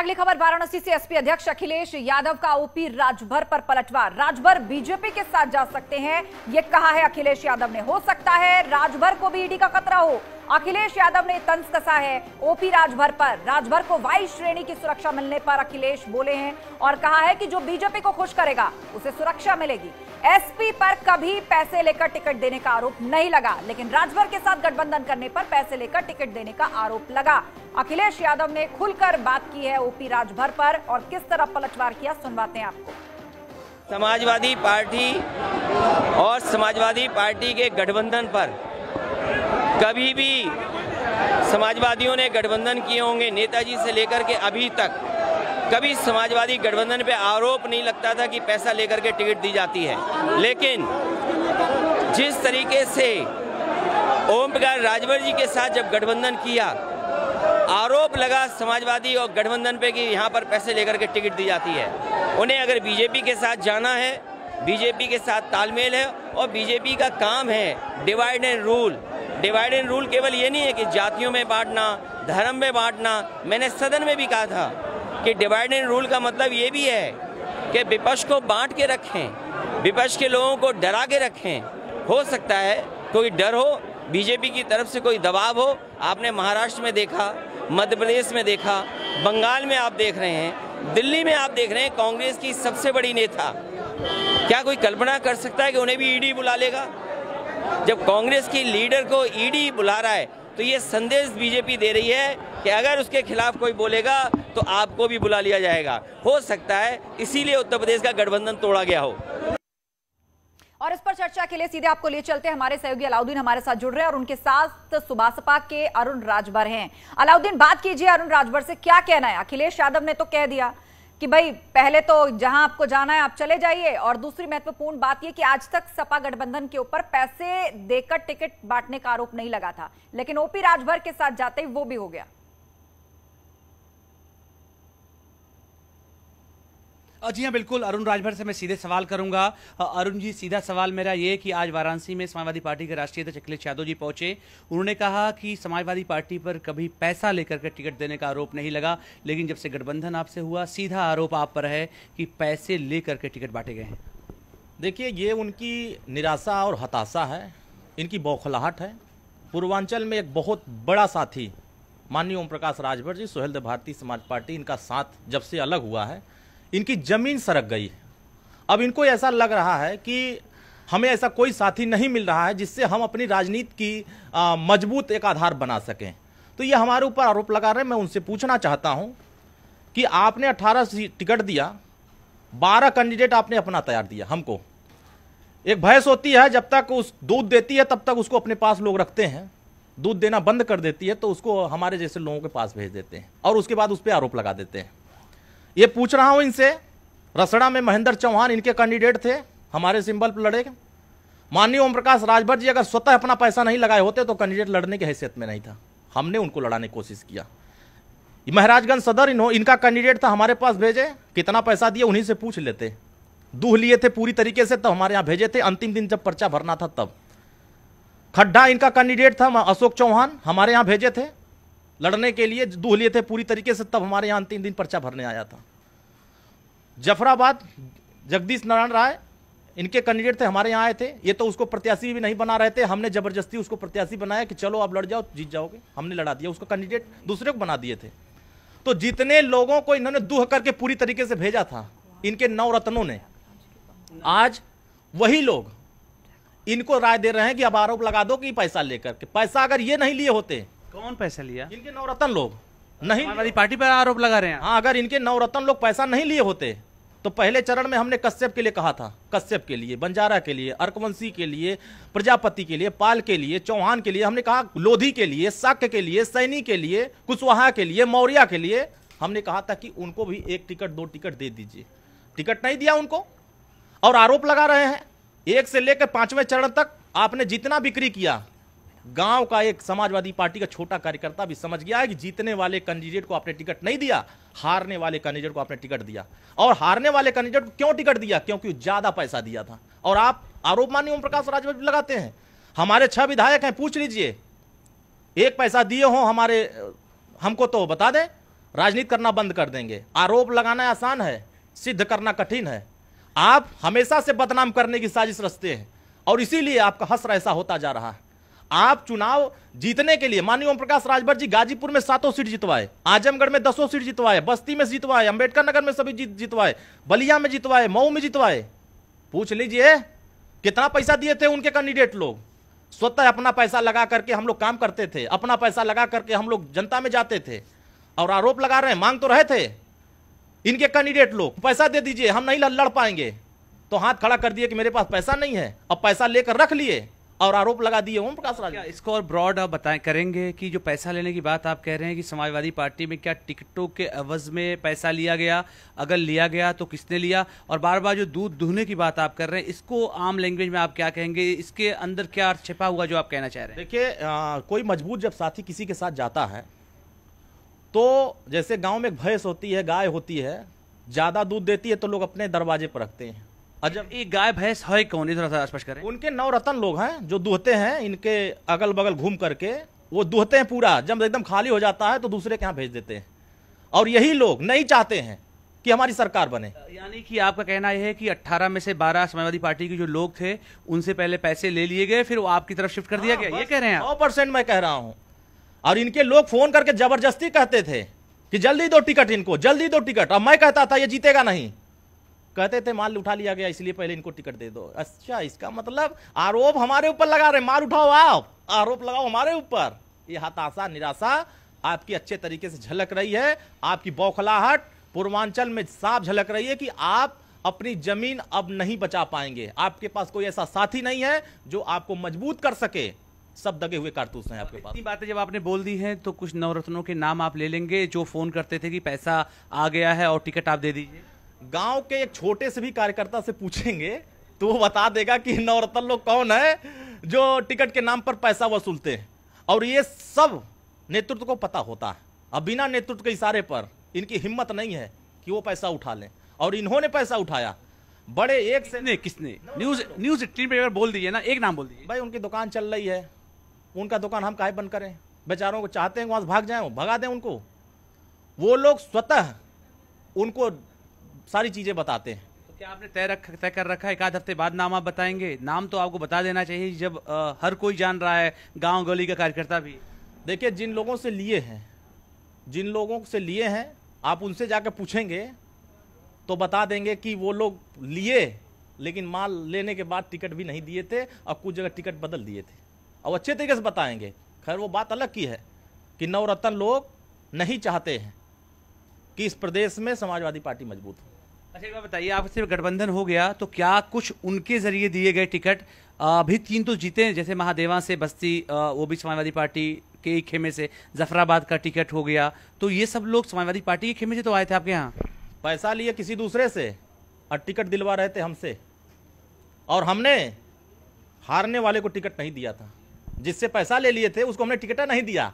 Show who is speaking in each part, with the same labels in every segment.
Speaker 1: अगली खबर वाराणसी से एसपी अध्यक्ष अखिलेश यादव का ओपी राजभर पर पलटवार। राजभर बीजेपी के साथ जा सकते हैं, यह कहा है अखिलेश यादव ने। हो सकता है राजभर को भी ईडी का खतरा हो। अखिलेश यादव ने तंज कसा है ओपी राजभर पर। राजभर को वाई श्रेणी की सुरक्षा मिलने पर अखिलेश बोले हैं और कहा है कि जो बीजेपी को खुश करेगा उसे सुरक्षा मिलेगी। एसपी पर कभी पैसे लेकर टिकट देने का आरोप नहीं लगा, लेकिन राजभर के साथ गठबंधन करने पर पैसे लेकर टिकट देने का आरोप लगा। अखिलेश यादव ने खुलकर बात की है ओपी राजभर पर और किस तरह पलटवार किया, सुनवाते हैं आपको।
Speaker 2: समाजवादी पार्टी और समाजवादी पार्टी के गठबंधन पर कभी भी समाजवादियों ने गठबंधन किए होंगे, नेताजी से लेकर के अभी तक कभी समाजवादी गठबंधन पे आरोप नहीं लगता था कि पैसा लेकर के टिकट दी जाती है। लेकिन जिस तरीके से ओम प्रकाश राजभर जी के साथ जब गठबंधन किया, आरोप लगा समाजवादी और गठबंधन पे कि यहाँ पर पैसे लेकर के टिकट दी जाती है। उन्हें अगर बीजेपी के साथ जाना है, बीजेपी के साथ तालमेल है और बीजेपी का काम है divide and rule. Divide and rule केवल ये नहीं है कि जातियों में बांटना, धर्म में बांटना। मैंने सदन में भी कहा था कि डिवाइड एंड रूल का मतलब ये भी है कि विपक्ष को बांट के रखें, विपक्ष के लोगों को डरा के रखें। हो सकता है कोई डर हो, बीजेपी की तरफ से कोई दबाव हो। आपने महाराष्ट्र में देखा, मध्य प्रदेश में देखा, बंगाल में आप देख रहे हैं, दिल्ली में आप देख रहे हैं। कांग्रेस की सबसे बड़ी नेता, क्या कोई कल्पना कर सकता है कि उन्हें भी ईडी बुला लेगा? जब कांग्रेस की लीडर को ईडी बुला रहा है तो ये संदेश बीजेपी दे रही है कि अगर उसके खिलाफ कोई बोलेगा तो आपको भी बुला लिया जाएगा। हो सकता है इसीलिए उत्तर प्रदेश का गठबंधन तोड़ा गया हो।
Speaker 1: और इस पर चर्चा के लिए सीधे आपको ले चलते हैं। हमारे सहयोगी अलाउद्दीन हमारे साथ जुड़ रहे हैं और उनके साथ सुबासपा के अरुण राजभर हैं। अलाउद्दीन, बात कीजिए अरुण राजभर से, क्या कहना है? अखिलेश यादव ने तो कह दिया कि भाई पहले तो जहां आपको जाना है आप चले जाइए, और दूसरी महत्वपूर्ण बात यह कि आज तक सपा गठबंधन के ऊपर पैसे देकर टिकट बांटने का आरोप नहीं लगा था, लेकिन ओपी राजभर के साथ जाते ही वो भी हो गया।
Speaker 3: जी हाँ, बिल्कुल। अरुण राजभर से मैं सीधे सवाल करूंगा। अरुण जी, सीधा सवाल मेरा ये कि आज वाराणसी में समाजवादी पार्टी के राष्ट्रीय अध्यक्ष अखिलेश यादव जी पहुंचे। उन्होंने कहा कि समाजवादी पार्टी पर कभी पैसा लेकर के टिकट देने का आरोप नहीं लगा, लेकिन जब से गठबंधन आपसे हुआ सीधा आरोप आप पर है कि पैसे लेकर के टिकट बांटे गए हैं।
Speaker 4: देखिए, ये उनकी निराशा और हताशा है, इनकी बौखलाहट है। पूर्वांचल में एक बहुत बड़ा साथी माननीय ओम प्रकाश राजभर जी, सुहेलदेव भारतीय समाज पार्टी, इनका साथ जब से अलग हुआ है इनकी जमीन सरक गई है। अब इनको ऐसा लग रहा है कि हमें ऐसा कोई साथी नहीं मिल रहा है जिससे हम अपनी राजनीति की मजबूत एक आधार बना सकें। तो ये हमारे ऊपर आरोप लगा रहे हैं। मैं उनसे पूछना चाहता हूं कि आपने 18 टिकट दिया, 12 कैंडिडेट आपने अपना तैयार दिया। हमको एक भैंस होती है, जब तक उस दूध देती है तब तक उसको अपने पास लोग रखते हैं, दूध देना बंद कर देती है तो उसको हमारे जैसे लोगों के पास भेज देते हैं और उसके बाद उस पर आरोप लगा देते हैं। ये पूछ रहा हूं इनसे, रसड़ा में महेंद्र चौहान इनके कैंडिडेट थे, हमारे सिंबल पर लड़े। माननीय ओम प्रकाश राजभर जी अगर स्वतः अपना पैसा नहीं लगाए होते तो कैंडिडेट लड़ने की हैसियत में नहीं था। हमने उनको लड़ाने की कोशिश किया। महाराजगंज सदर इनका कैंडिडेट था, हमारे पास भेजे, कितना पैसा दिए उन्हीं से पूछ लेते। दूह लिए थे पूरी तरीके से, तब हमारे यहां भेजे थे। अंतिम दिन जब पर्चा भरना था तब। खड्डा इनका कैंडिडेट था अशोक चौहान, हमारे यहां भेजे थे लड़ने के लिए, दूह लिए थे पूरी तरीके से, तब हमारे यहां अंतिम दिन पर्चा भरने आया था। जफराबाद जगदीश नारायण राय इनके कैंडिडेट थे, हमारे यहां आए थे। ये तो उसको प्रत्याशी भी नहीं बना रहे थे, हमने जबरदस्ती उसको प्रत्याशी बनाया कि चलो आप लड़ जाओ, जीत जाओगे। हमने लड़ा दिया, उसको कैंडिडेट दूसरे को बना दिए थे। तो जितने लोगों को इन्होंने दूह करके पूरी तरीके से भेजा था इनके नवरत्नों ने, आज वही लोग इनको राय दे रहे हैं कि अब आरोप लगा दो कि पैसा लेकर के। पैसा अगर ये नहीं लिए होते,
Speaker 3: कौन पैसा लिया?
Speaker 4: इनके नवरत्न लोग नहीं,
Speaker 3: समाजवादी पार्टी पर आरोप लगा रहे हैं।
Speaker 4: हाँ, अगर इनके नवरत्न लोग पैसा नहीं लिए होते तो पहले चरण में हमने कश्यप के लिए कहा था, कश्यप के लिए, बंजारा के लिए, अर्कवंशी के लिए, प्रजापति के लिए, पाल के लिए, चौहान के लिए, हमने कहा लोधी के लिए, शाक्य के लिए, सैनी के लिए, कुशवाहा के लिए, मौर्य के लिए हमने कहा था कि उनको भी 1 टिकट 2 टिकट दे दीजिए। टिकट नहीं दिया उनको और आरोप लगा रहे हैं। 1 से लेकर 5वें चरण तक आपने जितना बिक्री किया, गांव का एक समाजवादी पार्टी का छोटा कार्यकर्ता भी समझ गया है कि जीतने वाले कैंडिडेट को आपने टिकट नहीं दिया, हारने वाले कैंडिडेट को आपने टिकट दिया। और हारने वाले कैंडिडेट को क्यों टिकट दिया? क्योंकि ज्यादा पैसा दिया था। और आप आरोप माननीय ओम प्रकाश राजभर लगाते हैं। हमारे 6 विधायक हैं, पूछ लीजिए, 1 पैसा दिए हो हमारे, हमको तो बता दें। राजनीति करना बंद कर देंगे। आरोप लगाना आसान है, सिद्ध करना कठिन है। आप हमेशा से बदनाम करने की साजिश रचते हैं और इसीलिए आपका हश्र ऐसा होता जा रहा है। आप चुनाव जीतने के लिए माननीय ओम प्रकाश राजभर जी गाजीपुर में 7 सीट जितवाए, आजमगढ़ में 10 सीट जितवाए, बस्ती में जितवाए, अंबेडकर नगर में सभी जितवाए, बलिया में जितवाए, मऊ में जितवाए। पूछ लीजिए कितना पैसा दिए थे उनके कैंडिडेट लोग। स्वतः अपना पैसा लगा करके हम लोग काम करते थे, अपना पैसा लगा करके हम लोग जनता में जाते थे और आरोप लगा रहे हैं। मांग तो रहे थे इनके कैंडिडेट लोग, पैसा दे दीजिए, हम नहीं लड़ पाएंगे। तो हाथ खड़ा कर दिए कि मेरे पास पैसा नहीं है, अब पैसा लेकर रख लिए और आरोप लगा दिए ओम प्रकाश राजभर।
Speaker 3: इसको और ब्रॉड आप बताएं करेंगे कि जो पैसा लेने की बात आप कह रहे हैं कि समाजवादी पार्टी में क्या टिकटों के एवज में पैसा लिया गया, अगर लिया गया तो किसने लिया, और बार बार जो दूध दुहने की बात आप कर रहे हैं इसको आम लैंग्वेज में आप क्या कहेंगे, इसके अंदर क्या अर्थ छिपा हुआ जो आप कहना चाह रहे हैं?
Speaker 4: देखिए कोई मजबूत जब साथी किसी के साथ जाता है तो जैसे गांव में भैंस होती है, गाय होती है, ज्यादा दूध देती है तो लोग अपने दरवाजे पर रखते हैं।
Speaker 3: जब ये गाय भैंस है कौन, थोड़ा सा स्पष्ट करें।
Speaker 4: उनके नवरत्न लोग हैं जो दूहते हैं, इनके अगल बगल घूम करके वो दूहते हैं पूरा। जब एकदम खाली हो जाता है तो दूसरे के यहाँ भेज देते हैं और यही लोग नहीं चाहते हैं कि हमारी सरकार बने।
Speaker 3: यानी कि आपका कहना यह है कि 18 में से 12 समाजवादी पार्टी के जो लोग थे उनसे पहले पैसे ले लिए गए, फिर वो आपकी तरफ शिफ्ट कर दिया गया, ये कह रहे हैं?
Speaker 4: 100% मैं कह रहा हूं। और इनके लोग फोन करके जबरदस्ती कहते थे कि जल्दी दो टिकट इनको, जल्दी दो टिकट। अब मैं कहता था ये जीतेगा नहीं, कहते थे माल उठा लिया गया इसलिए पहले इनको टिकट दे दो। अच्छा, इसका मतलब आरोप हमारे ऊपर लगा रहे, माल उठाओ, आप आरोप लगाओ हमारे ऊपर। ये हताशा निराशा आपकी अच्छे तरीके से झलक रही है, आपकी बौखलाहट पूर्वांचल में साफ झलक रही है कि आप अपनी जमीन अब नहीं बचा पाएंगे। आपके पास कोई ऐसा साथी नहीं है जो आपको मजबूत कर सके, सब दगे हुए कारतूस हैं आपके पास।
Speaker 3: इतनी बातें जब आपने बोल दी हैं तो कुछ नवरत्नों के नाम आप ले लेंगे जो फोन करते थे कि पैसा आ गया है और टिकट आप दे दीजिए?
Speaker 4: गांव के एक छोटे से भी कार्यकर्ता से पूछेंगे तो वो बता देगा कि नवरत्न लोग कौन है जो टिकट के नाम पर पैसा वसूलते हैं। और ये सब नेतृत्व को पता होता है। अब बिना नेतृत्व के इशारे पर इनकी हिम्मत नहीं है कि वो पैसा उठा लें, और इन्होंने पैसा उठाया। बड़े एक से
Speaker 3: किसने? न्यूज 18 पे बोल दीजिए ना, एक नाम बोल दीजिए।
Speaker 4: भाई उनकी दुकान चल रही है, उनका दुकान हम काहे बंद करें? बेचारों को चाहते हैं वहां से भाग जाएं, भगा दें उनको। वो लोग स्वतः उनको सारी चीजें बताते हैं।
Speaker 3: तो क्या आपने तय कर रखा है एक आध हफ्ते बाद नाम आप बताएंगे? नाम तो आपको बता देना चाहिए जब हर कोई जान रहा है, गांव गली का कार्यकर्ता भी।
Speaker 4: देखिए जिन लोगों से लिए हैं आप उनसे जाकर पूछेंगे तो बता देंगे कि वो लोग लिए लेकिन माल लेने के बाद टिकट भी नहीं दिए थे और कुछ जगह टिकट बदल दिए थे, और अच्छे तरीके से बताएंगे। खैर वो बात अलग की है कि नवरत्न लोग नहीं चाहते हैं कि इस प्रदेश में समाजवादी पार्टी मजबूत हो।
Speaker 3: अच्छा एक बात बताइए, आपसे गठबंधन हो गया तो क्या कुछ उनके जरिए दिए गए टिकट अभी 3 तो जीते हैं, जैसे महादेवा से बस्ती वो भी समाजवादी पार्टी के ही खेमे से, जफराबाद का टिकट हो गया, तो ये सब लोग समाजवादी पार्टी के खेमे से तो आए थे आपके यहाँ?
Speaker 4: पैसा लिए किसी दूसरे से और टिकट दिलवा रहे थे हमसे, और हमने हारने वाले को टिकट नहीं दिया था। जिससे पैसा ले लिए थे उसको हमने टिकट नहीं दिया,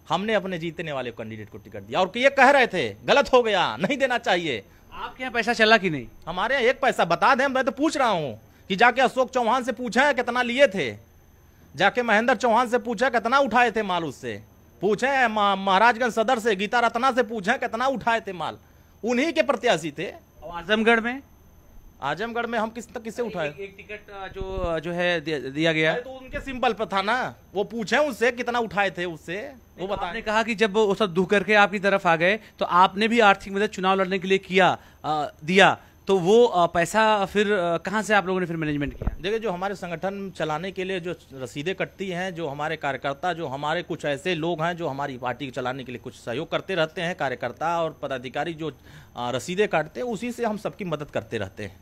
Speaker 4: हमने अपने जीतने वाले कैंडिडेट को टिकट दिया। और ये कह रहे थे गलत हो गया, नहीं देना चाहिए।
Speaker 3: आपके यहाँ पैसा चला कि नहीं?
Speaker 4: हमारे यहाँ एक पैसा बता दें, मैं तो पूछ रहा हूं कि जाके अशोक चौहान से पूछे कितना लिए थे, जाके महेंद्र चौहान से पूछे कितना उठाए थे माल, उससे पूछे महाराजगंज सदर से गीता रत्ना से पूछे कितना उठाए थे माल, उन्हीं के प्रत्याशी थे।
Speaker 3: और आजमगढ़ में हम किससे उठाए?
Speaker 4: एक टिकट जो है दिया गया है तो उनके सिंबल पर था ना, वो पूछे उससे कितना उठाए थे, उससे वो बता।
Speaker 3: आपने कहा कि जब वो सब दुख करके आपकी तरफ आ गए तो आपने भी आर्थिक मदद चुनाव लड़ने के लिए दिया, तो वो पैसा फिर कहां से आप लोगों ने फिर मैनेजमेंट किया?
Speaker 4: देखिए जो हमारे संगठन चलाने के लिए जो रसीदें कटती हैं, जो हमारे कार्यकर्ता, जो हमारे कुछ ऐसे लोग हैं जो हमारी पार्टी को चलाने के लिए कुछ सहयोग करते रहते हैं, कार्यकर्ता और पदाधिकारी जो रसीदें काटते हैं, उसी से हम सबकी मदद करते रहते हैं।